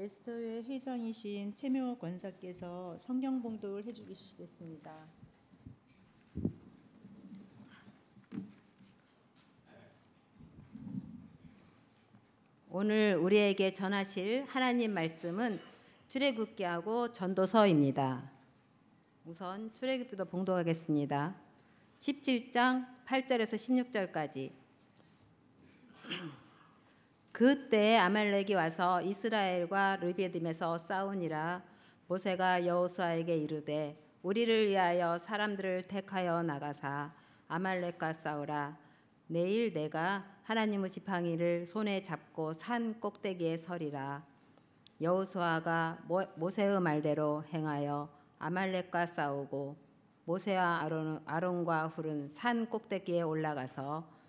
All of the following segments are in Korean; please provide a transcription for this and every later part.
에스더의 회장이신 최명호 권사께서 성경 봉독을 해주시겠습니다. 오늘 우리에게 전하실 하나님 말씀은 출애굽기하고 전도서입니다. 우선 출애굽기도 봉독하겠습니다. 17장 8절에서 16절까지. 그때 아말렉이 와서 이스라엘과 르비딤에서 싸우니라. 모세가 여호수아에게 이르되 우리를 위하여 사람들을 택하여 나가사 아말렉과 싸우라. 내일 내가 하나님의 지팡이를 손에 잡고 산 꼭대기에 서리라. 여호수아가 모세의 말대로 행하여 아말렉과 싸우고 모세와 아론과 훌은 산 꼭대기에 올라가서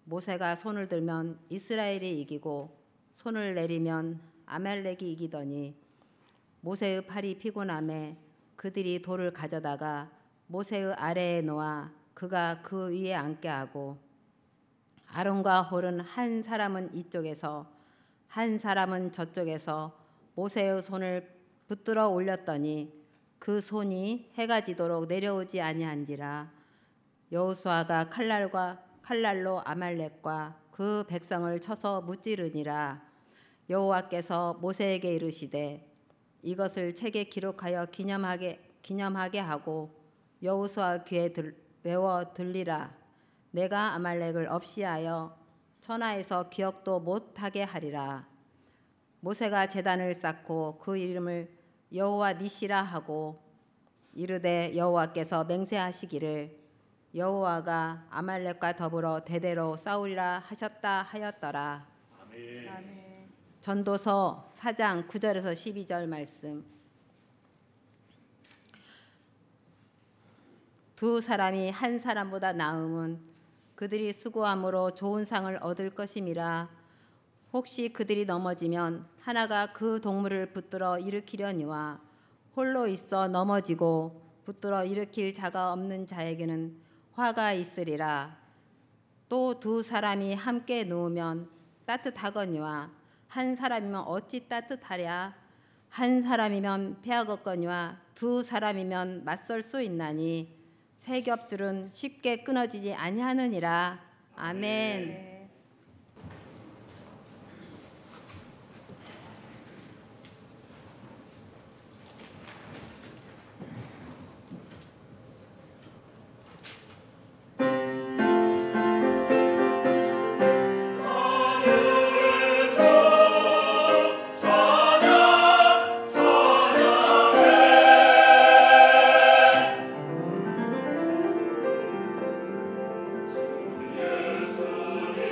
모세가 손을 들면 이스라엘이 이기고 손을 내리면 아말렉이 이기더니 모세의 팔이 피곤함에 그들이 돌을 가져다가 모세의 아래에 놓아 그가 그 위에 앉게 하고 아론과 홀은 한 사람은 이쪽에서 한 사람은 저쪽에서 모세의 손을 붙들어 올렸더니 그 손이 해가 지도록 내려오지 아니한지라. 여호수아가 칼날로 아말렉과 그 백성을 쳐서 무찌르니라. 여호와께서 모세에게 이르시되 이것을 책에 기록하여 기념하게 하고 여호수아 귀에 외워 들리라. 내가 아말렉을 없이하여 천하에서 기억도 못하게 하리라. 모세가 제단을 쌓고 그 이름을 여호와 니시라 하고 이르되 여호와께서 맹세하시기를 여호와가 아말렉과 더불어 대대로 싸우리라 하셨다 하였더라. 아멘. 아멘. 전도서 4장 9절에서 12절 말씀. 두 사람이 한 사람보다 나음은 그들이 수고함으로 좋은 상을 얻을 것임이라. 혹시 그들이 넘어지면 하나가 그 동물을 붙들어 일으키려니와 홀로 있어 넘어지고 붙들어 일으킬 자가 없는 자에게는 화가 있으리라. 또 두 사람이 함께 누우면 따뜻하거니와 한 사람이면 어찌 따뜻하랴. 한 사람이면 패하겠거니와 두 사람이면 맞설 수 있나니 세 겹줄은 쉽게 끊어지지 아니하느니라. 아멘. 네. 예수님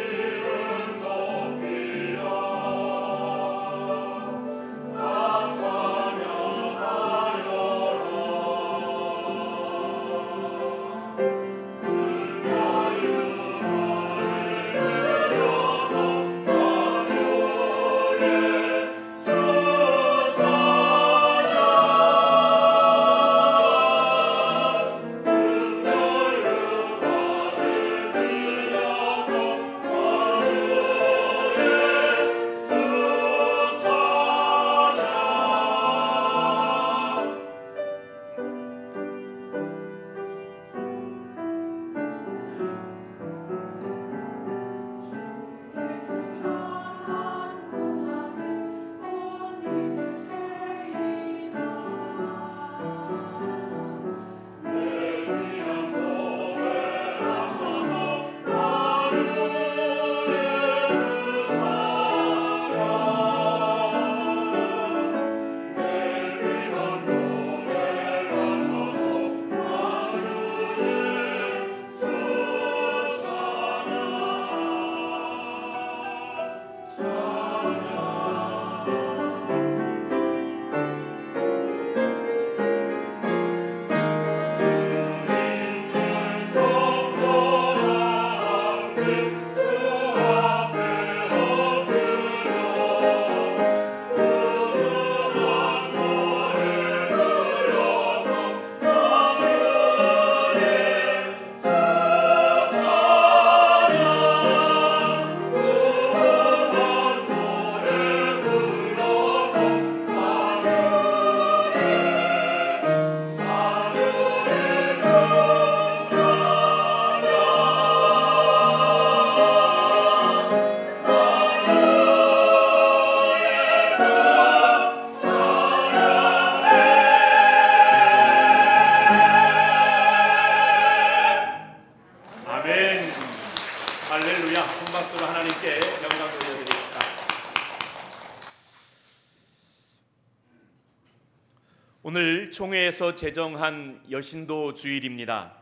오늘 총회에서 제정한 여신도 주일입니다.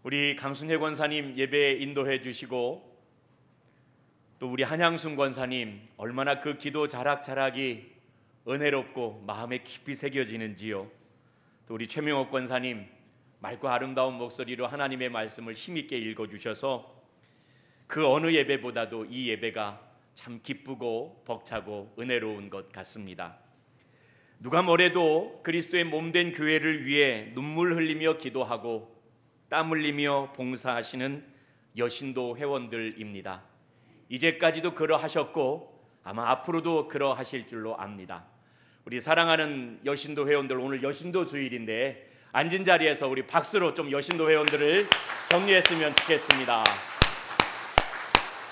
우리 강순혜 권사님 예배 인도해 주시고 또 우리 한양순 권사님 얼마나 그 기도 자락자락이 은혜롭고 마음에 깊이 새겨지는지요. 또 우리 최명옥 권사님 맑고 아름다운 목소리로 하나님의 말씀을 힘있게 읽어주셔서 그 어느 예배보다도 이 예배가 참 기쁘고 벅차고 은혜로운 것 같습니다. 누가 뭐래도 그리스도의 몸된 교회를 위해 눈물 흘리며 기도하고 땀 흘리며 봉사하시는 여신도 회원들입니다. 이제까지도 그러하셨고 아마 앞으로도 그러하실 줄로 압니다. 우리 사랑하는 여신도 회원들, 오늘 여신도 주일인데 앉은 자리에서 우리 박수로 좀 여신도 회원들을 격려했으면 좋겠습니다.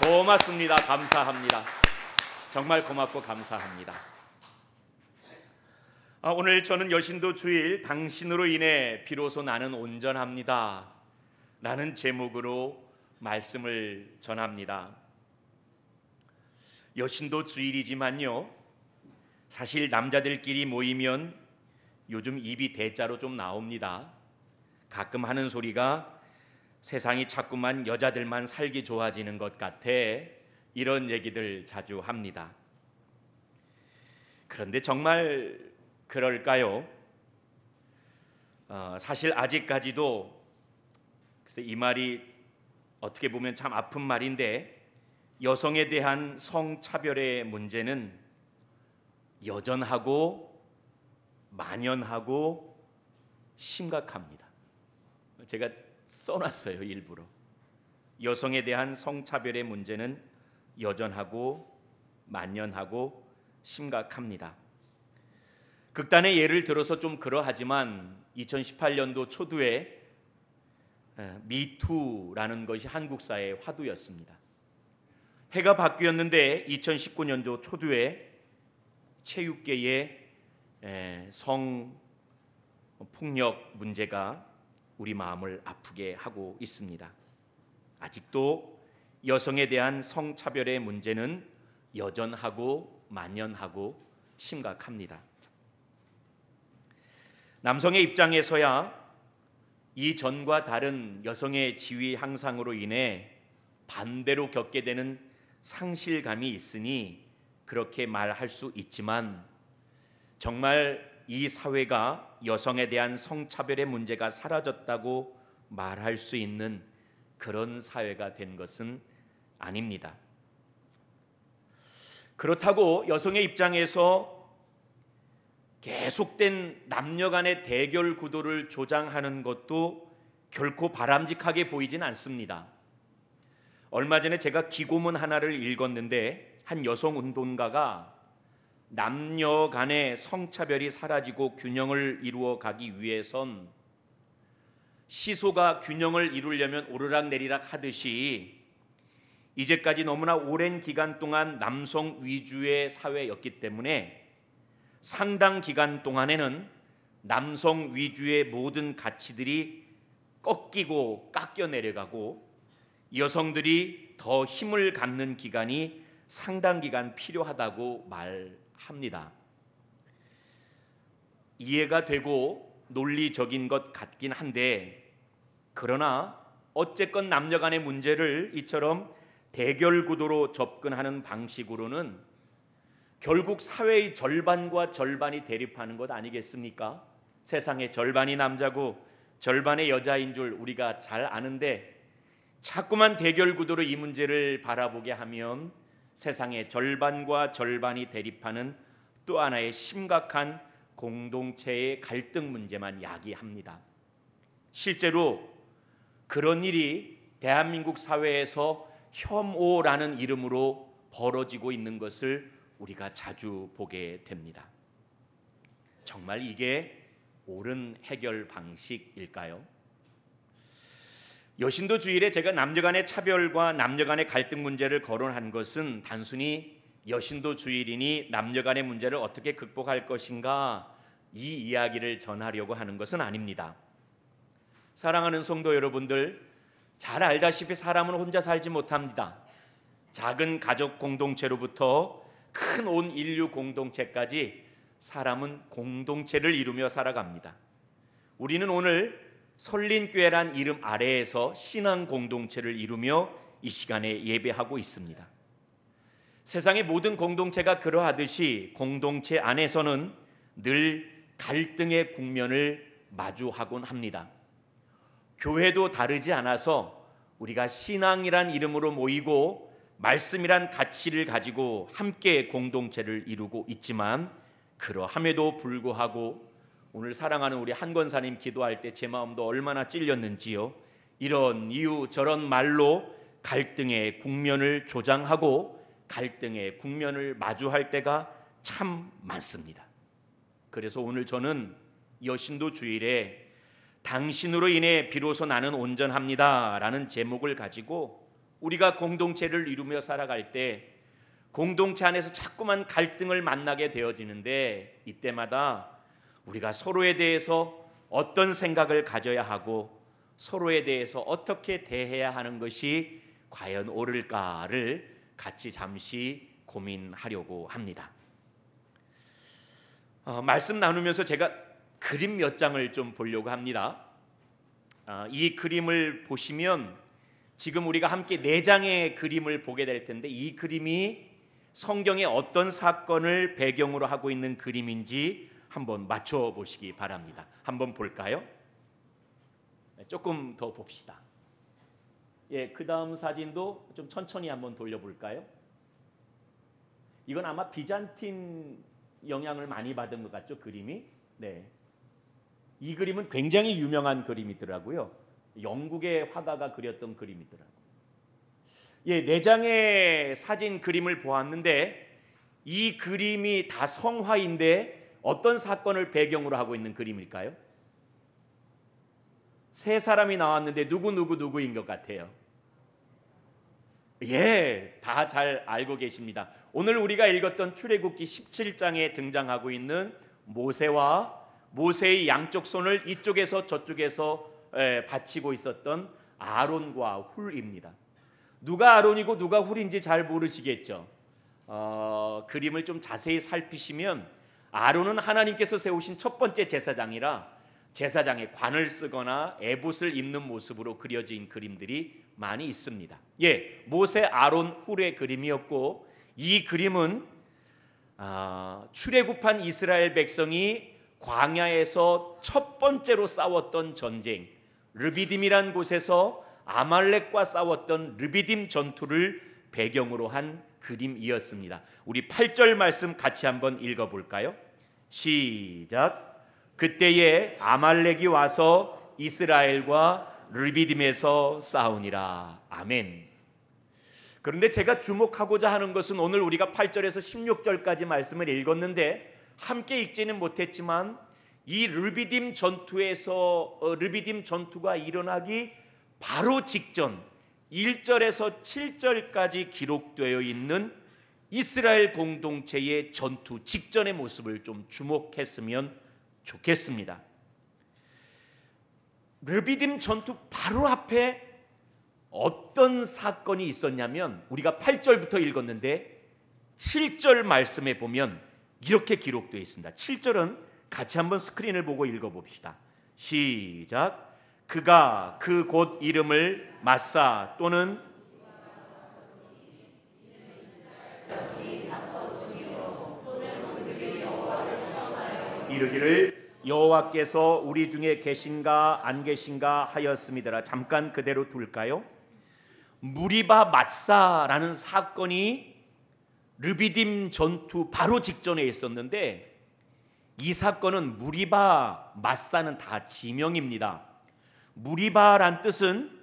고맙습니다. 감사합니다. 정말 고맙고 감사합니다. 오늘 저는 여신도 주일 당신으로 인해 비로소 나는 온전합니다 라는 제목으로 말씀을 전합니다. 여신도 주일이지만요, 사실 남자들끼리 모이면 요즘 입이 대자로 좀 나옵니다. 가끔 하는 소리가 세상이 자꾸만 여자들만 살기 좋아지는 것 같아, 이런 얘기들 자주 합니다. 그런데 정말 그럴까요? 사실 아직까지도 글쎄 이 말이 어떻게 보면 참 아픈 말인데 여성에 대한 성차별의 문제는 여전하고 만연하고 심각합니다. 제가 써놨어요, 일부러. 여성에 대한 성차별의 문제는 여전하고 만연하고 심각합니다. 극단의 예를 들어서 좀 그러하지만 2018년도 초두에 미투라는 것이 한국 사회의 화두였습니다. 해가 바뀌었는데 2019년도 초두에 체육계의 성폭력 문제가 우리 마음을 아프게 하고 있습니다. 아직도 여성에 대한 성차별의 문제는 여전하고 만연하고 심각합니다. 남성의 입장에서야 이전과 다른 여성의 지위 향상으로 인해 반대로 겪게 되는 상실감이 있으니 그렇게 말할 수 있지만, 정말 이 사회가 여성에 대한 성차별의 문제가 사라졌다고 말할 수 있는 그런 사회가 된 것은 아닙니다. 그렇다고 여성의 입장에서 계속된 남녀 간의 대결 구도를 조장하는 것도 결코 바람직하게 보이진 않습니다. 얼마 전에 제가 기고문 하나를 읽었는데 한 여성 운동가가 남녀 간의 성차별이 사라지고 균형을 이루어 가기 위해선 시소가 균형을 이루려면 오르락내리락 하듯이 이제까지 너무나 오랜 기간 동안 남성 위주의 사회였기 때문에 상당 기간 동안에는 남성 위주의 모든 가치들이 꺾이고 깎여 내려가고 여성들이 더 힘을 갖는 기간이 상당 기간 필요하다고 말합니다. 이해가 되고 논리적인 것 같긴 한데, 그러나 어쨌건 남녀 간의 문제를 이처럼 대결 구도로 접근하는 방식으로는 결국 사회의 절반과 절반이 대립하는 것 아니겠습니까? 세상의 절반이 남자고 절반의 여자인 줄 우리가 잘 아는데 자꾸만 대결 구도로 이 문제를 바라보게 하면 세상의 절반과 절반이 대립하는 또 하나의 심각한 공동체의 갈등 문제만 야기합니다. 실제로 그런 일이 대한민국 사회에서 혐오라는 이름으로 벌어지고 있는 것을 우리가 자주 보게 됩니다. 정말 이게 옳은 해결 방식일까요? 여신도 주일에 제가 남녀 간의 차별과 남녀 간의 갈등 문제를 거론한 것은 단순히 여신도 주일이니 남녀 간의 문제를 어떻게 극복할 것인가 이 이야기를 전하려고 하는 것은 아닙니다. 사랑하는 성도 여러분들, 잘 알다시피 사람은 혼자 살지 못합니다. 작은 가족 공동체로부터 큰 온 인류 공동체까지 사람은 공동체를 이루며 살아갑니다. 우리는 오늘 설린교회란 이름 아래에서 신앙 공동체를 이루며 이 시간에 예배하고 있습니다. 세상의 모든 공동체가 그러하듯이 공동체 안에서는 늘 갈등의 국면을 마주하곤 합니다. 교회도 다르지 않아서 우리가 신앙이란 이름으로 모이고 말씀이란 가치를 가지고 함께 공동체를 이루고 있지만, 그러함에도 불구하고 오늘 사랑하는 우리 한 권사님 기도할 때 제 마음도 얼마나 찔렸는지요. 이런 이유 저런 말로 갈등의 국면을 조장하고 갈등의 국면을 마주할 때가 참 많습니다. 그래서 오늘 저는 여신도 주일에 당신으로 인해 비로소 나는 온전합니다 라는 제목을 가지고 우리가 공동체를 이루며 살아갈 때 공동체 안에서 자꾸만 갈등을 만나게 되어지는데, 이때마다 우리가 서로에 대해서 어떤 생각을 가져야 하고 서로에 대해서 어떻게 대해야 하는 것이 과연 옳을까를 같이 잠시 고민하려고 합니다. 말씀 나누면서 제가 그림 몇 장을 좀 보려고 합니다. 이 그림을 보시면 지금 우리가 함께 4장의 그림을 보게 될 텐데, 이 그림이 성경의 어떤 사건을 배경으로 하고 있는 그림인지 한번 맞춰보시기 바랍니다. 한번 볼까요? 조금 더 봅시다. 그 다음 사진도 좀 천천히 한번 돌려볼까요? 이건 아마 비잔틴 영향을 많이 받은 것 같죠, 그림이? 네. 이 그림은 굉장히 유명한 그림이더라고요. 영국의 화가가 그렸던 그림이더라고요. 4장의 사진 그림을 보았는데, 이 그림이 다 성화인데 어떤 사건을 배경으로 하고 있는 그림일까요? 3사람이 나왔는데 누구인 것 같아요? 다 잘 알고 계십니다. 오늘 우리가 읽었던 출애굽기 17장에 등장하고 있는 모세와 모세의 양쪽 손을 이쪽에서 저쪽에서 받치고 있었던 아론과 훌입니다. 누가 아론이고 누가 훌인지 잘 모르시겠죠. 그림을 좀 자세히 살피시면 아론은 하나님께서 세우신 첫 번째 제사장이라 제사장의 관을 쓰거나 에봇을 입는 모습으로 그려진 그림들이 많이 있습니다. 모세, 아론, 훌의 그림이었고, 이 그림은 출애굽한 이스라엘 백성이 광야에서 첫 번째로 싸웠던 전쟁, 르비딤이란 곳에서 아말렉과 싸웠던 르비딤 전투를 배경으로 한 그림이었습니다. 우리 8절 말씀 같이 한번 읽어볼까요? 시작. 그때에 아말렉이 와서 이스라엘과 르비딤에서 싸우니라. 아멘. 그런데 제가 주목하고자 하는 것은, 오늘 우리가 8절에서 16절까지 말씀을 읽었는데 함께 읽지는 못했지만, 이 르비딤 전투가 일어나기 바로 직전 1절에서 7절까지 기록되어 있는 이스라엘 공동체의 전투 직전의 모습을 좀 주목했으면 좋겠습니다. 르비딤 전투 바로 앞에 어떤 사건이 있었냐면, 우리가 8절부터 읽었는데 7절 말씀에 보면 이렇게 기록되어 있습니다. 7절은 같이 한번 스크린을 보고 읽어봅시다. 시작. 그가 그 곳 이름을 마사 또는 이르기를 여호와께서 우리 중에 계신가 안 계신가 하였음이더라. 잠깐 그대로 둘까요? 무리바 마사라는 사건이 르비딤 전투 바로 직전에 있었는데, 이 사건은 무리바 마사는 다 지명입니다. 무리바란 뜻은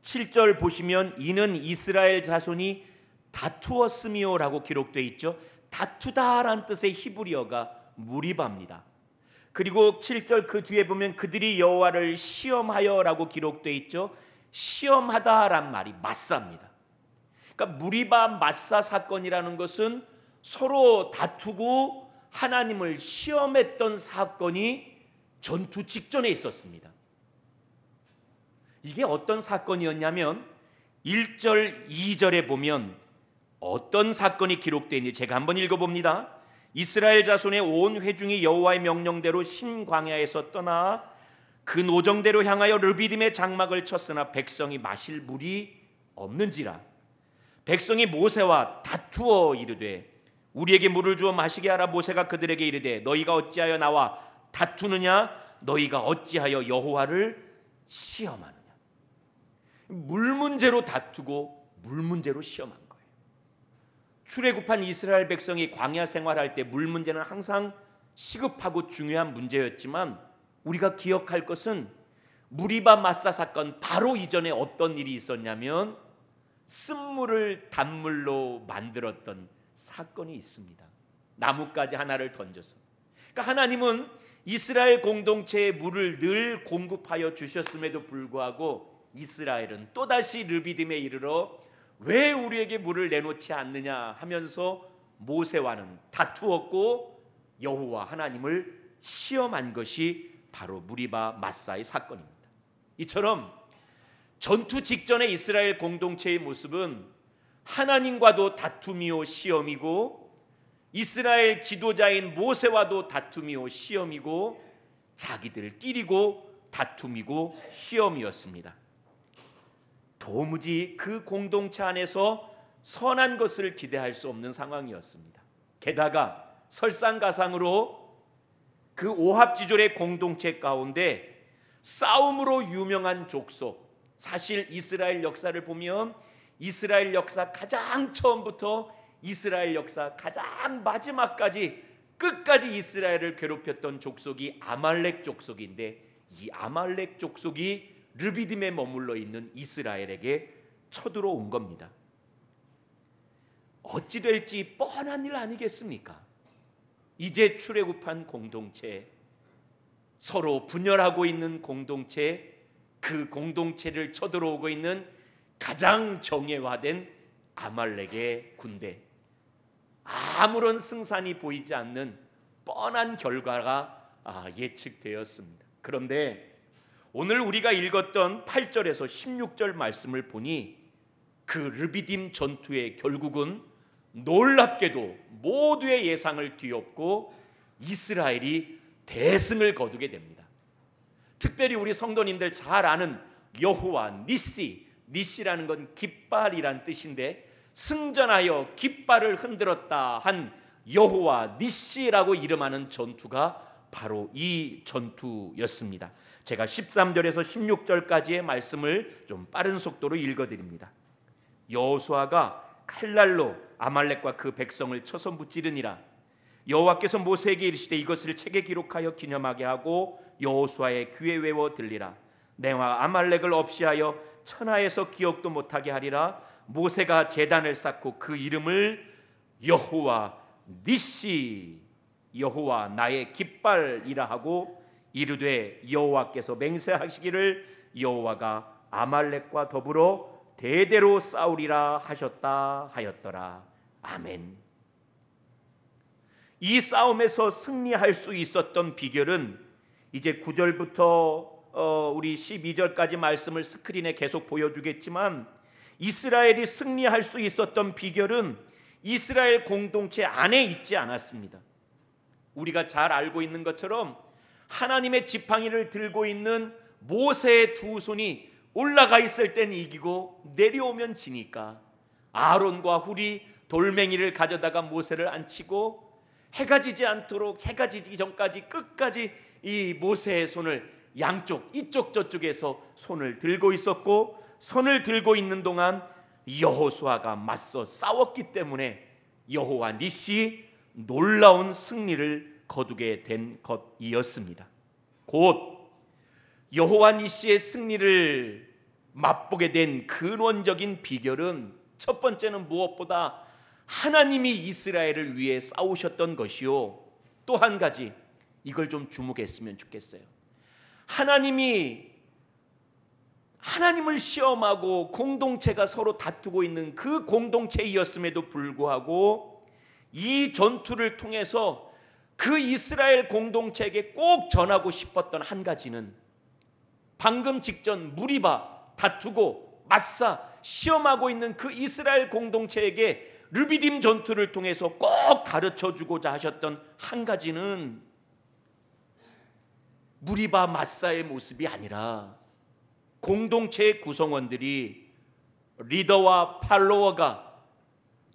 7절 보시면 이는 이스라엘 자손이 다투었으며라고 기록되어 있죠. 다투다란 뜻의 히브리어가 무리바입니다. 그리고 7절 그 뒤에 보면 그들이 여호와를 시험하여라고 기록되어 있죠. 시험하다란 말이 마사입니다. 그러니까 무리바 마사 사건이라는 것은 서로 다투고 하나님을 시험했던 사건이 전투 직전에 있었습니다. 이게 어떤 사건이었냐면 1절, 2절에 보면 어떤 사건이 기록되어 있는지 제가 한번 읽어봅니다. 이스라엘 자손의 온 회중이 여호와의 명령대로 신광야에서 떠나 그 노정대로 향하여 르비딤의 장막을 쳤으나 백성이 마실 물이 없는지라. 백성이 모세와 다투어 이르되 우리에게 물을 주어 마시게 하라. 모세가 그들에게 이르되 너희가 어찌하여 나와 다투느냐? 너희가 어찌하여 여호와를 시험하느냐? 물 문제로 다투고 물 문제로 시험한 거예요. 출애굽한 이스라엘 백성이 광야 생활할 때 물 문제는 항상 시급하고 중요한 문제였지만 우리가 기억할 것은 무리바 마사 사건 바로 이전에 어떤 일이 있었냐면 쓴물을 단물로 만들었던 사건이 있습니다. 나뭇가지 하나를 던져서. 그러니까 하나님은 이스라엘 공동체에 물을 늘 공급하여 주셨음에도 불구하고 이스라엘은 또다시 르비딤에 이르러 왜 우리에게 물을 내놓지 않느냐 하면서 모세와는 다투었고 여호와 하나님을 시험한 것이 바로 무리바 마사의 사건입니다. 이처럼 전투 직전의 이스라엘 공동체의 모습은 하나님과도 다툼이요 시험이고 이스라엘 지도자인 모세와도 다툼이요 시험이고 자기들끼리고 다툼이고 시험이었습니다. 도무지 그 공동체 안에서 선한 것을 기대할 수 없는 상황이었습니다. 게다가 설상가상으로 그 오합지졸의 공동체 가운데 싸움으로 유명한 족속, 사실 이스라엘 역사를 보면 이스라엘 역사 가장 처음부터 이스라엘 역사 가장 마지막까지 끝까지 이스라엘을 괴롭혔던 족속이 아말렉 족속인데 이 아말렉 족속이 르비딤에 머물러 있는 이스라엘에게 쳐들어온 겁니다. 어찌 될지 뻔한 일 아니겠습니까? 이제 출애굽한 공동체, 서로 분열하고 있는 공동체, 그 공동체를 쳐들어오고 있는 가장 정예화된 아말렉의 군대, 아무런 승산이 보이지 않는 뻔한 결과가 예측되었습니다. 그런데 오늘 우리가 읽었던 8절에서 16절 말씀을 보니 그 르비딤 전투의 결국은 놀랍게도 모두의 예상을 뒤엎고 이스라엘이 대승을 거두게 됩니다. 특별히 우리 성도님들 잘 아는 여호와 니시, 니시라는 건 깃발이란 뜻인데 승전하여 깃발을 흔들었다 한 여호와 니시라고 이름하는 전투가 바로 이 전투였습니다. 제가 13절에서 16절까지의 말씀을 좀 빠른 속도로 읽어드립니다. 여호수아가 칼날로 아말렉과 그 백성을 쳐서 무찌르니라. 여호와께서 모세에게 이르시되 이것을 책에 기록하여 기념하게 하고 여호수아의 귀에 외워 들리라. 내가 아말렉을 없이하여 천하에서 기억도 못하게 하리라. 모세가 제단을 쌓고 그 이름을 여호와 니시, 여호와 나의 깃발이라 하고 이르되 여호와께서 맹세하시기를 여호와가 아말렉과 더불어 대대로 싸우리라 하셨다 하였더라. 아멘. 이 싸움에서 승리할 수 있었던 비결은 이제 9절부터 우리 12절까지 말씀을 스크린에 계속 보여주겠지만 이스라엘이 승리할 수 있었던 비결은 이스라엘 공동체 안에 있지 않았습니다. 우리가 잘 알고 있는 것처럼 하나님의 지팡이를 들고 있는 모세의 두 손이 올라가 있을 땐 이기고 내려오면 지니까 아론과 훌이 돌멩이를 가져다가 모세를 앉히고 해가 지지 않도록 해가 지기 전까지 끝까지 이 모세의 손을 양쪽 이쪽 저쪽에서 손을 들고 있었고 손을 들고 있는 동안 여호수아가 맞서 싸웠기 때문에 여호와 니시 놀라운 승리를 거두게 된 것이었습니다. 곧 여호와 니시의 승리를 맛보게 된 근원적인 비결은 첫 번째는 무엇보다 하나님이 이스라엘을 위해 싸우셨던 것이요, 또 한 가지 이걸 좀 주목했으면 좋겠어요. 하나님을 시험하고 공동체가 서로 다투고 있는 그 공동체이었음에도 불구하고 이 전투를 통해서 그 이스라엘 공동체에게 꼭 전하고 싶었던 한 가지는 방금 직전 무리바 다투고 마사 시험하고 있는 그 이스라엘 공동체에게 르비딤 전투를 통해서 꼭 가르쳐 주고자 하셨던 한 가지는 무리바 마사의 모습이 아니라 공동체의 구성원들이, 리더와 팔로워가,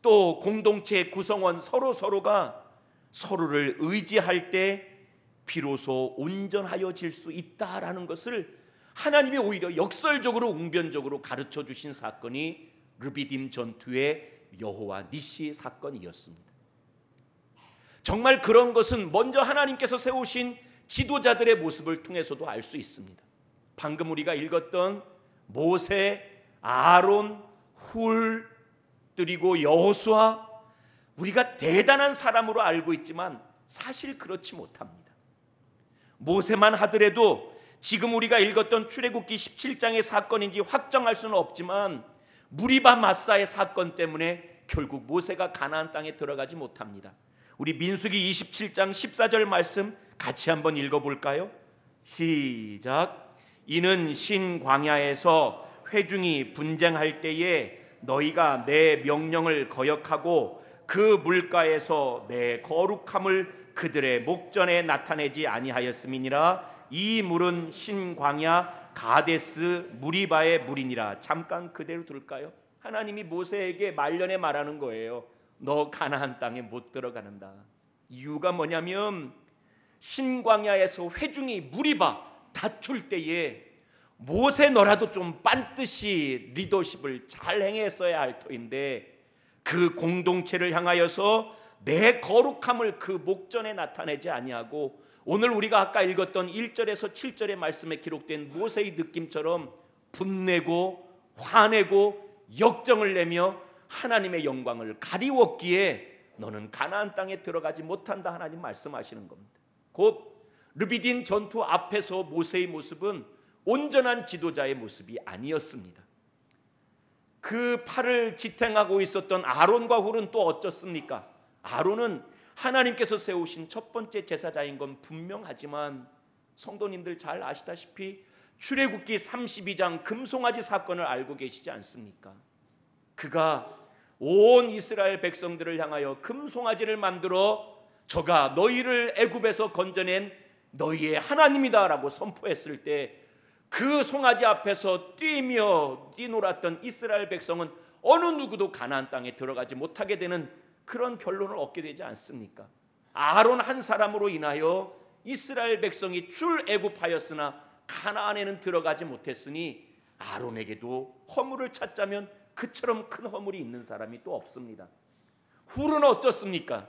또 공동체의 구성원 서로가 서로를 의지할 때 비로소 온전하여질 수 있다라는 것을 하나님이 오히려 역설적으로 웅변적으로 가르쳐 주신 사건이 르비딤 전투의 여호와 니시 사건이었습니다. 정말 그런 것은 먼저 하나님께서 세우신 지도자들의 모습을 통해서도 알 수 있습니다. 방금 우리가 읽었던 모세, 아론, 훌, 그리고 여호수아, 우리가 대단한 사람으로 알고 있지만 사실 그렇지 못합니다. 모세만 하더라도 지금 우리가 읽었던 출애굽기 17장의 사건인지 확정할 수는 없지만 무리바 마사의 사건 때문에 결국 모세가 가나안 땅에 들어가지 못합니다. 우리 민수기 27장 14절 말씀 같이 한번 읽어볼까요? 시작. 이는 신 광야에서 회중이 분쟁할 때에 너희가 내 명령을 거역하고 그 물가에서 내 거룩함을 그들의 목전에 나타내지 아니하였음이니라. 이 물은 신 광야 가데스 무리바의 물이니라. 잠깐 그대로 둘까요? 하나님이 모세에게 말년에 말하는 거예요. 너 가나안 땅에 못 들어가는다. 이유가 뭐냐면 신광야에서 회중이 무리바 다툴 때에 모세 너라도 좀 반드시 리더십을 잘 행했어야 할 터인데 그 공동체를 향하여서 내 거룩함을 그 목전에 나타내지 아니하고 오늘 우리가 아까 읽었던 1절에서 7절의 말씀에 기록된 모세의 느낌처럼 분내고 화내고 역정을 내며 하나님의 영광을 가리웠기에 너는 가나안 땅에 들어가지 못한다. 하나님 말씀하시는 겁니다. 곧 르비딤 전투 앞에서 모세의 모습은 온전한 지도자의 모습이 아니었습니다. 그 팔을 지탱하고 있었던 아론과 훌은 또 어쩌습니까? 아론은 하나님께서 세우신 첫 번째 제사장인 건 분명하지만 성도님들 잘 아시다시피 출애굽기 32장 금송아지 사건을 알고 계시지 않습니까? 그가 온 이스라엘 백성들을 향하여 금송아지를 만들어 저가 너희를 애굽에서 건져낸 너희의 하나님이다라고 선포했을 때 그 송아지 앞에서 뛰며 뛰놀았던 이스라엘 백성은 어느 누구도 가나안 땅에 들어가지 못하게 되는 그런 결론을 얻게 되지 않습니까? 아론 한 사람으로 인하여 이스라엘 백성이 출애굽하였으나 가나안에는 들어가지 못했으니 아론에게도 허물을 찾자면 그처럼 큰 허물이 있는 사람이 또 없습니다. 훌은 어떻습니까?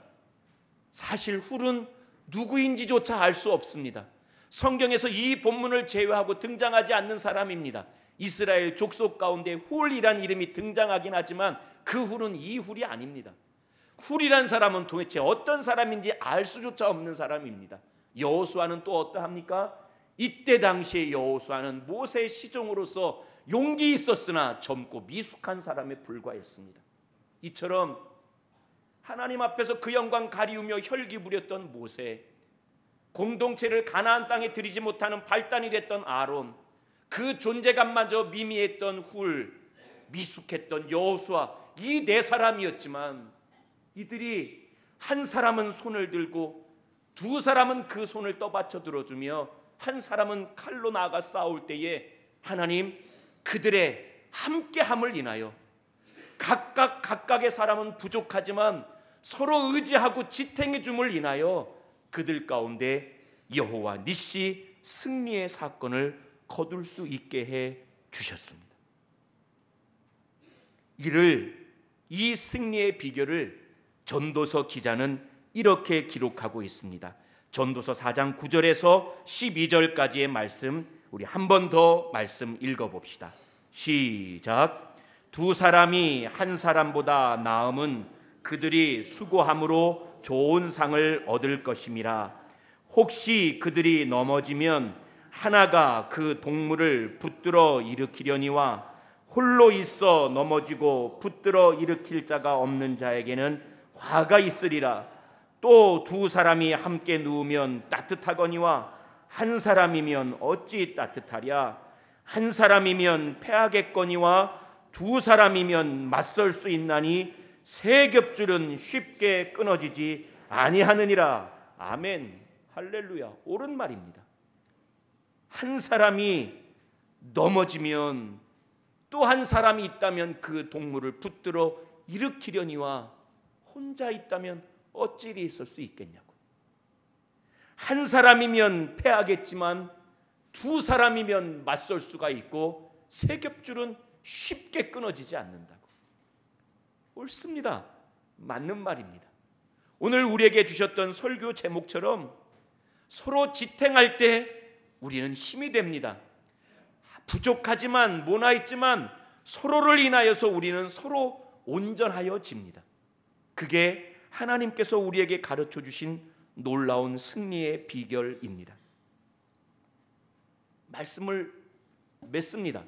사실 훌은 누구인지조차 알 수 없습니다. 성경에서 이 본문을 제외하고 등장하지 않는 사람입니다. 이스라엘 족속 가운데 훌이란 이름이 등장하긴 하지만 그 훌은 이 훌이 아닙니다. 훌이란 사람은 도대체 어떤 사람인지 알 수조차 없는 사람입니다. 여호수아는 또 어떠합니까? 이때 당시에 여호수아는 모세의 시종으로서 용기 있었으나 젊고 미숙한 사람에 불과했습니다. 이처럼 하나님 앞에서 그 영광 가리우며 혈기 부렸던 모세, 공동체를 가나안 땅에 들이지 못하는 발단이 됐던 아론, 그 존재감마저 미미했던 훌, 미숙했던 여호수아, 이 네 사람이었지만 이들이 한 사람은 손을 들고 두 사람은 그 손을 떠받쳐 들어주며 한 사람은 칼로 나아가 싸울 때에 하나님 그들의 함께함을 인하여 각각의 사람은 부족하지만 서로 의지하고 지탱해 줌을 인하여 그들 가운데 여호와 니시 승리의 사건을 거둘 수 있게 해 주셨습니다. 이 승리의 비결을 전도서 기자는 이렇게 기록하고 있습니다. 전도서 4장 9절에서 12절까지의 말씀 우리 한 번 더 말씀 읽어봅시다. 시작. 두 사람이 한 사람보다 나음은 그들이 수고함으로 좋은 상을 얻을 것임이라. 혹시 그들이 넘어지면 하나가 그 동물을 붙들어 일으키려니와 홀로 있어 넘어지고 붙들어 일으킬 자가 없는 자에게는 화가 있으리라. 또 두 사람이 함께 누우면 따뜻하거니와 한 사람이면 어찌 따뜻하랴. 한 사람이면 패하겠거니와 두 사람이면 맞설 수 있나니 새 겹줄은 쉽게 끊어지지 아니하느니라. 아멘. 할렐루야. 옳은 말입니다. 한 사람이 넘어지면 또 한 사람이 있다면 그 동물을 붙들어 일으키려니와 혼자 있다면 어찌 이리 있을 수 있겠냐고. 한 사람이면 패하겠지만 두 사람이면 맞설 수가 있고 새 겹줄은 쉽게 끊어지지 않는다고. 옳습니다. 맞는 말입니다. 오늘 우리에게 주셨던 설교 제목처럼 서로 지탱할 때 우리는 힘이 됩니다. 부족하지만 모나있지만 서로를 인하여서 우리는 서로 온전하여집니다. 그게 하나님께서 우리에게 가르쳐 주신 놀라운 승리의 비결입니다. 말씀을 맺습니다.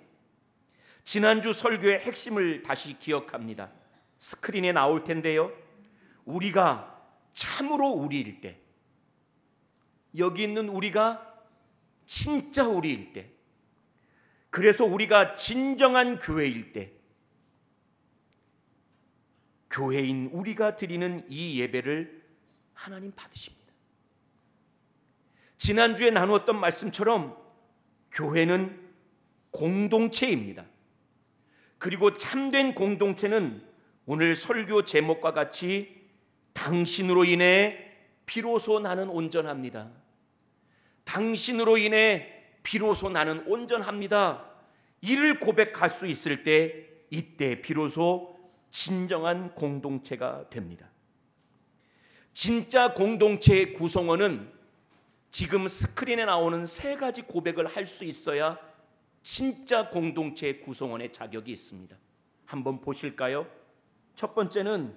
지난주 설교의 핵심을 다시 기억합니다. 스크린에 나올 텐데요. 우리가 참으로 우리일 때, 여기 있는 우리가 진짜 우리일 때, 그래서 우리가 진정한 교회일 때, 교회인 우리가 드리는 이 예배를 하나님 받으십니다. 지난주에 나누었던 말씀처럼 교회는 공동체입니다. 그리고 참된 공동체는 오늘 설교 제목과 같이 당신으로 인해 비로소 나는 온전합니다. 당신으로 인해 비로소 나는 온전합니다. 이를 고백할 수 있을 때, 이때 비로소 진정한 공동체가 됩니다. 진짜 공동체의 구성원은 지금 스크린에 나오는 세 가지 고백을 할 수 있어야 진짜 공동체의 구성원의 자격이 있습니다. 한번 보실까요? 첫 번째는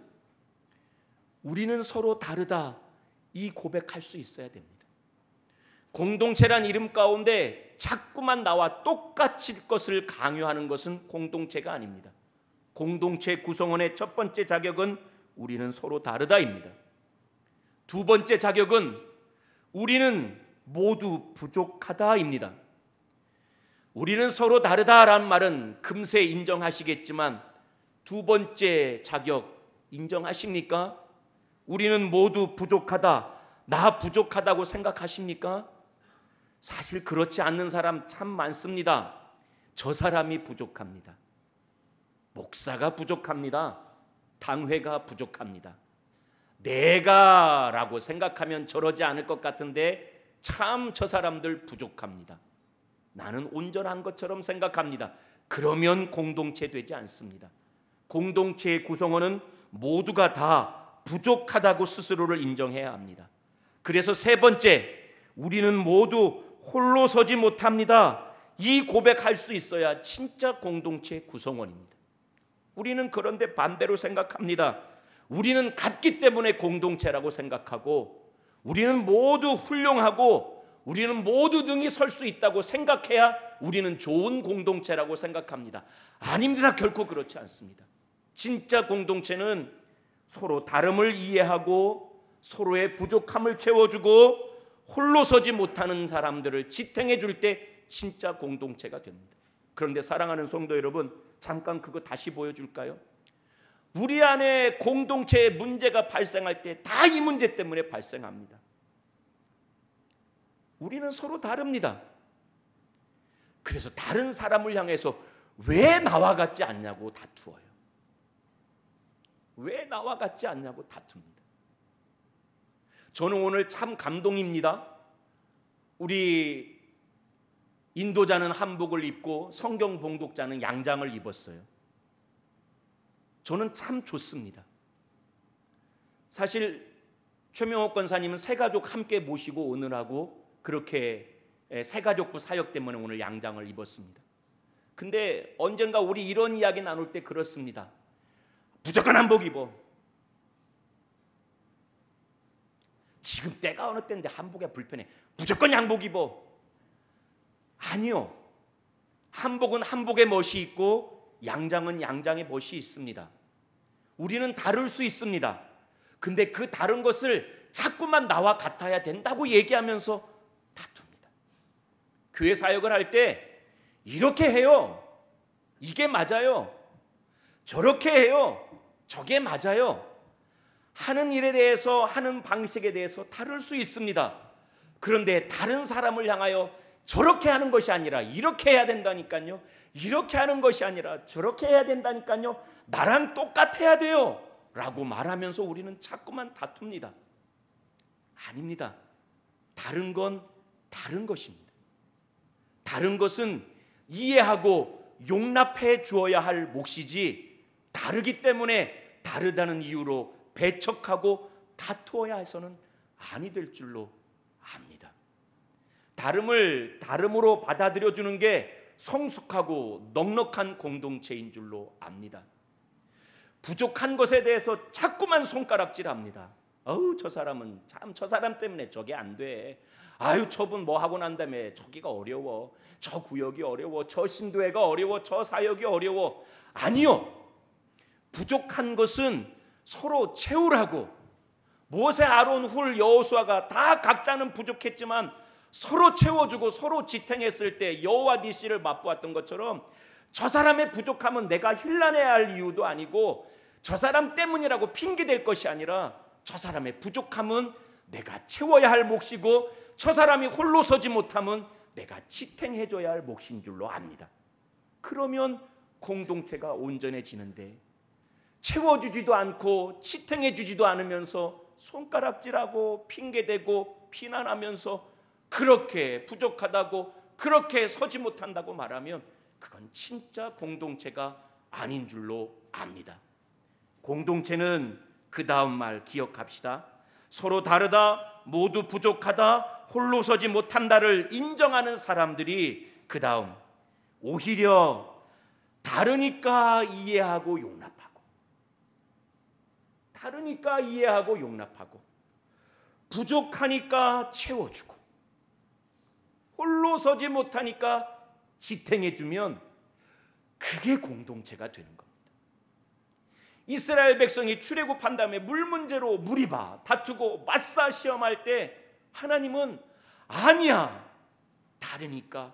우리는 서로 다르다. 이 고백할 수 있어야 됩니다. 공동체란 이름 가운데 자꾸만 나와 똑같이 것을 강요하는 것은 공동체가 아닙니다. 공동체 구성원의 첫 번째 자격은 우리는 서로 다르다입니다. 두 번째 자격은 우리는 모두 부족하다입니다. 우리는 서로 다르다라는 말은 금세 인정하시겠지만 두 번째 자격 인정하십니까? 우리는 모두 부족하다. 나 부족하다고 생각하십니까? 사실 그렇지 않는 사람 참 많습니다. 저 사람이 부족합니다. 목사가 부족합니다. 당회가 부족합니다. 내가 라고 생각하면 저러지 않을 것 같은데 참 저 사람들 부족합니다. 나는 온전한 것처럼 생각합니다. 그러면 공동체 되지 않습니다. 공동체의 구성원은 모두가 다 부족하다고 스스로를 인정해야 합니다. 그래서 세 번째, 우리는 모두 홀로 서지 못합니다. 이 고백할 수 있어야 진짜 공동체 구성원입니다. 우리는 그런데 반대로 생각합니다. 우리는 같기 때문에 공동체라고 생각하고, 우리는 모두 훌륭하고, 우리는 모두 능히 설 수 있다고 생각해야 우리는 좋은 공동체라고 생각합니다. 아닙니다. 결코 그렇지 않습니다. 진짜 공동체는 서로 다름을 이해하고 서로의 부족함을 채워주고 홀로 서지 못하는 사람들을 지탱해 줄 때 진짜 공동체가 됩니다. 그런데 사랑하는 성도 여러분, 잠깐 그거 다시 보여줄까요? 우리 안에 공동체에 문제가 발생할 때 다 이 문제 때문에 발생합니다. 우리는 서로 다릅니다. 그래서 다른 사람을 향해서 왜 나와 같지 않냐고 다투어요. 왜 나와 같지 않냐고 다툽니다. 저는 오늘 참 감동입니다. 우리 인도자는 한복을 입고 성경 봉독자는 양장을 입었어요. 저는 참 좋습니다. 사실 최명옥 권사님은 새 가족 함께 모시고 오느라고 그렇게 새 가족부 사역 때문에 오늘 양장을 입었습니다. 근데 언젠가 우리 이런 이야기 나눌 때 그렇습니다. 무조건 한복 입어. 지금 때가 어느 때인데 한복이 불편해. 무조건 양복 입어. 아니요. 한복은 한복의 멋이 있고 양장은 양장의 멋이 있습니다. 우리는 다를 수 있습니다. 근데 그 다른 것을 자꾸만 나와 같아야 된다고 얘기하면서 다툽니다. 교회 사역을 할 때 이렇게 해요. 이게 맞아요. 저렇게 해요. 저게 맞아요. 하는 일에 대해서, 하는 방식에 대해서 다를 수 있습니다. 그런데 다른 사람을 향하여 저렇게 하는 것이 아니라 이렇게 해야 된다니까요, 이렇게 하는 것이 아니라 저렇게 해야 된다니까요, 나랑 똑같아야 돼요 라고 말하면서 우리는 자꾸만 다툽니다. 아닙니다. 다른 건 다른 것입니다. 다른 것은 이해하고 용납해 주어야 할 몫이지, 다르기 때문에 다르다는 이유로 배척하고 다투어야 해서는 아니 될 줄로 압니다. 다름을 다름으로 받아들여 주는 게 성숙하고 넉넉한 공동체인 줄로 압니다. 부족한 것에 대해서 자꾸만 손가락질합니다. 어우, 저 사람은 참, 저 사람 때문에 저게 안 돼. 아유, 저분 뭐 하고 난 다음에 저기가 어려워, 저 구역이 어려워, 저 신도회가 어려워, 저 사역이 어려워. 아니요, 부족한 것은 서로 채우라고. 모세, 아론, 훌, 여호수아가 다 각자는 부족했지만 서로 채워주고 서로 지탱했을 때 여호와 니시를 맛보았던 것처럼, 저 사람의 부족함은 내가 힐난해야 할 이유도 아니고 저 사람 때문이라고 핑계댈 것이 아니라, 저 사람의 부족함은 내가 채워야 할 몫이고 저 사람이 홀로 서지 못함은 내가 지탱해줘야 할 몫인 줄로 압니다. 그러면 공동체가 온전해지는데, 채워주지도 않고 지탱해주지도 않으면서 손가락질하고 핑계대고 비난하면서 그렇게 부족하다고, 그렇게 서지 못한다고 말하면 그건 진짜 공동체가 아닌 줄로 압니다. 공동체는 그 다음 말 기억합시다. 서로 다르다, 모두 부족하다, 홀로 서지 못한다를 인정하는 사람들이 그 다음 오히려 다르니까 이해하고 용납하고, 다르니까 이해하고 용납하고, 부족하니까 채워주고, 홀로 서지 못하니까 지탱해주면 그게 공동체가 되는 겁니다. 이스라엘 백성이 출애굽한 다음에 물 문제로 무리바 다투고 맞사 시험할 때 하나님은 아니야, 다르니까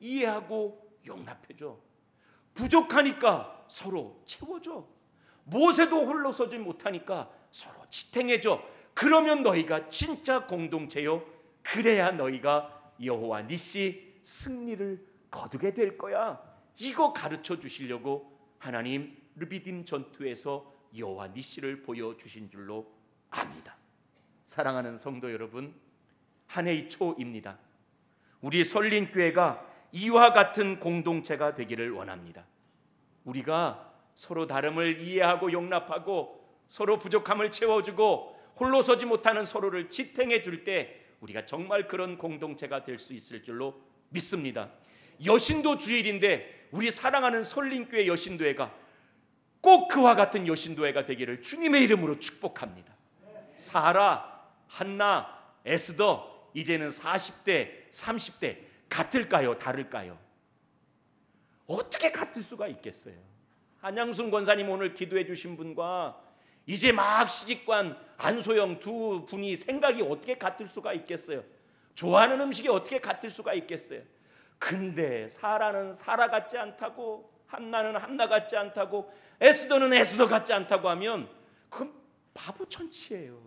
이해하고 용납해줘, 부족하니까 서로 채워줘, 모세도 홀로 서지 못하니까 서로 지탱해줘. 그러면 너희가 진짜 공동체요, 그래야 너희가 여호와 니시 승리를 거두게 될 거야. 이거 가르쳐 주시려고 하나님 르비딤 전투에서 여호와 니시를 보여주신 줄로 압니다. 사랑하는 성도 여러분, 한 해의 초입니다. 우리 설린교회가 이와 같은 공동체가 되기를 원합니다. 우리가 서로 다름을 이해하고 용납하고 서로 부족함을 채워주고 홀로 서지 못하는 서로를 지탱해 줄 때 우리가 정말 그런 공동체가 될 수 있을 줄로 믿습니다. 여신도 주일인데 우리 사랑하는 설린교회 여신도회가 꼭 그와 같은 여신도회가 되기를 주님의 이름으로 축복합니다. 사라, 한나, 에스더 이제는 40대, 30대 같을까요? 다를까요? 어떻게 같을 수가 있겠어요? 한양순 권사님 오늘 기도해 주신 분과 이제 막 시집간 안소영 두 분이 생각이 어떻게 같을 수가 있겠어요? 좋아하는 음식이 어떻게 같을 수가 있겠어요? 근데 사라는 사라 같지 않다고, 한나는 한나 같지 않다고, 에스더는 에스더 같지 않다고 하면 그건 바보천치예요.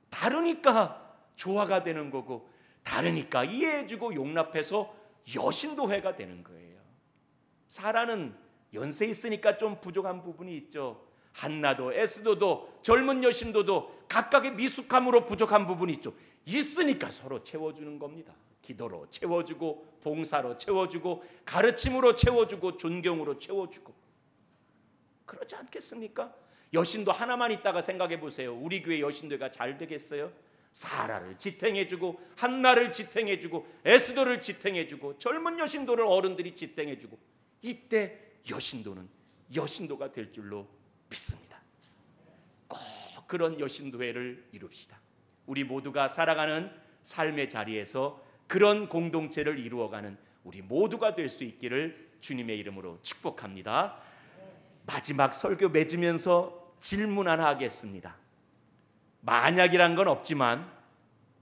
다르니까 조화가 되는 거고, 다르니까 이해해주고 용납해서 여신도회가 되는 거예요. 사라는 연세 있으니까 좀 부족한 부분이 있죠. 한나도 에스더도 젊은 여신도도 각각의 미숙함으로 부족한 부분이 있죠. 있으니까 서로 채워주는 겁니다. 기도로 채워주고, 봉사로 채워주고, 가르침으로 채워주고, 존경으로 채워주고, 그렇지 않겠습니까? 여신도 하나만 있다가 생각해 보세요. 우리 교회 여신도가 잘 되겠어요? 사라를 지탱해주고, 한나를 지탱해주고, 에스더를 지탱해주고, 젊은 여신도를 어른들이 지탱해주고, 이때 여신도는 여신도가 될 줄로 믿습니다. 꼭 그런 여신도회를 이룹시다. 우리 모두가 살아가는 삶의 자리에서 그런 공동체를 이루어가는 우리 모두가 될 수 있기를 주님의 이름으로 축복합니다. 마지막 설교 맺으면서 질문 하나 하겠습니다. 만약이란 건 없지만,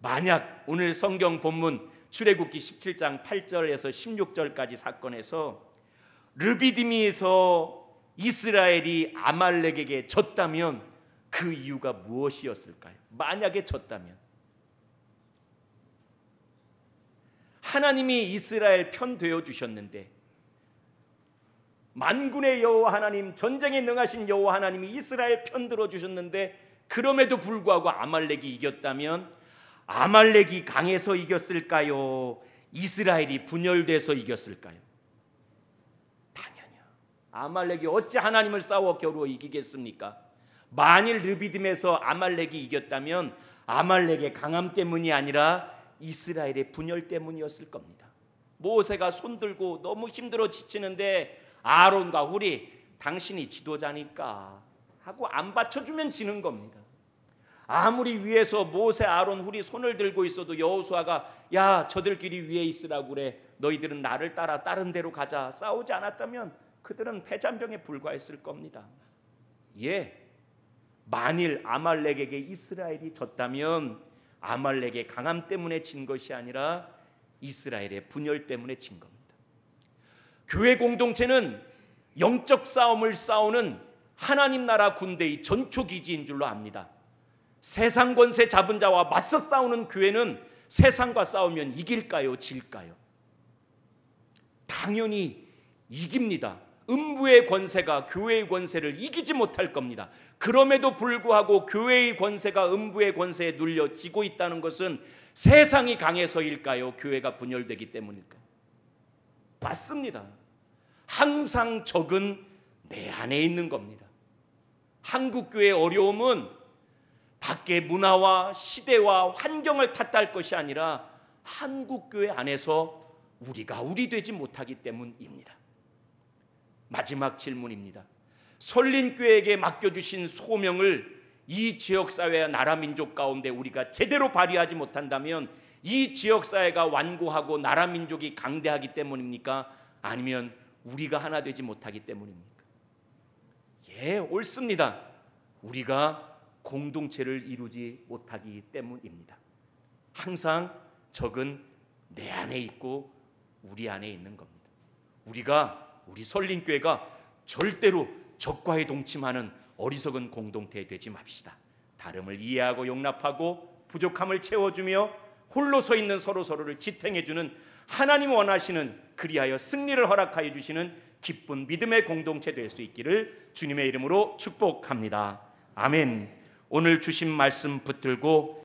만약 오늘 성경 본문 출애굽기 17장 8절에서 16절까지 사건에서 르비딤에서 이스라엘이 아말렉에게 졌다면 그 이유가 무엇이었을까요? 만약에 졌다면 하나님이 이스라엘 편 되어 주셨는데, 만군의 여호와 하나님, 전쟁에 능하신 여호와 하나님이 이스라엘 편 들어 주셨는데 그럼에도 불구하고 아말렉이 이겼다면 아말렉이 강해서 이겼을까요? 이스라엘이 분열돼서 이겼을까요? 당연히요. 아말렉이 어찌 하나님을 싸워 겨루어 이기겠습니까? 만일 르비딤에서 아말렉이 이겼다면 아말렉의 강함 때문이 아니라 이스라엘의 분열 때문이었을 겁니다. 모세가 손들고 너무 힘들어 지치는데 아론과 훌이 당신이 지도자니까 하고 안 받쳐주면 지는 겁니다. 아무리 위에서 모세, 아론, 훌이 손을 들고 있어도 여호수아가 야 저들끼리 위에 있으라고 그래, 너희들은 나를 따라 다른 데로 가자, 싸우지 않았다면 그들은 패잔병에 불과했을 겁니다. 예, 만일 아말렉에게 이스라엘이 졌다면 아말렉의 강함 때문에 진 것이 아니라 이스라엘의 분열 때문에 진 겁니다. 교회 공동체는 영적 싸움을 싸우는 하나님 나라 군대의 전초기지인 줄로 압니다. 세상 권세 잡은 자와 맞서 싸우는 교회는 세상과 싸우면 이길까요? 질까요? 당연히 이깁니다. 음부의 권세가 교회의 권세를 이기지 못할 겁니다. 그럼에도 불구하고 교회의 권세가 음부의 권세에 눌려 지고 있다는 것은 세상이 강해서일까요? 교회가 분열되기 때문일까요? 맞습니다. 항상 적은 내 안에 있는 겁니다. 한국교회의 어려움은 밖의 문화와 시대와 환경을 탓할 것이 아니라 한국교회 안에서 우리가 우리 되지 못하기 때문입니다. 마지막 질문입니다. 설린교회에게 맡겨주신 소명을 이 지역사회와 나라 민족 가운데 우리가 제대로 발휘하지 못한다면 이 지역사회가 완고하고 나라 민족이 강대하기 때문입니까? 아니면 우리가 하나 되지 못하기 때문입니까? 예, 옳습니다. 우리가 공동체를 이루지 못하기 때문입니다. 항상 적은 내 안에 있고 우리 안에 있는 겁니다. 우리 설린교회가 절대로 적과의 동침하는 어리석은 공동체 되지 맙시다. 다름을 이해하고 용납하고 부족함을 채워주며 홀로 서 있는 서로를 지탱해주는 하나님 원하시는, 그리하여 승리를 허락하여 주시는 기쁜 믿음의 공동체 될 수 있기를 주님의 이름으로 축복합니다. 아멘. 오늘 주신 말씀 붙들고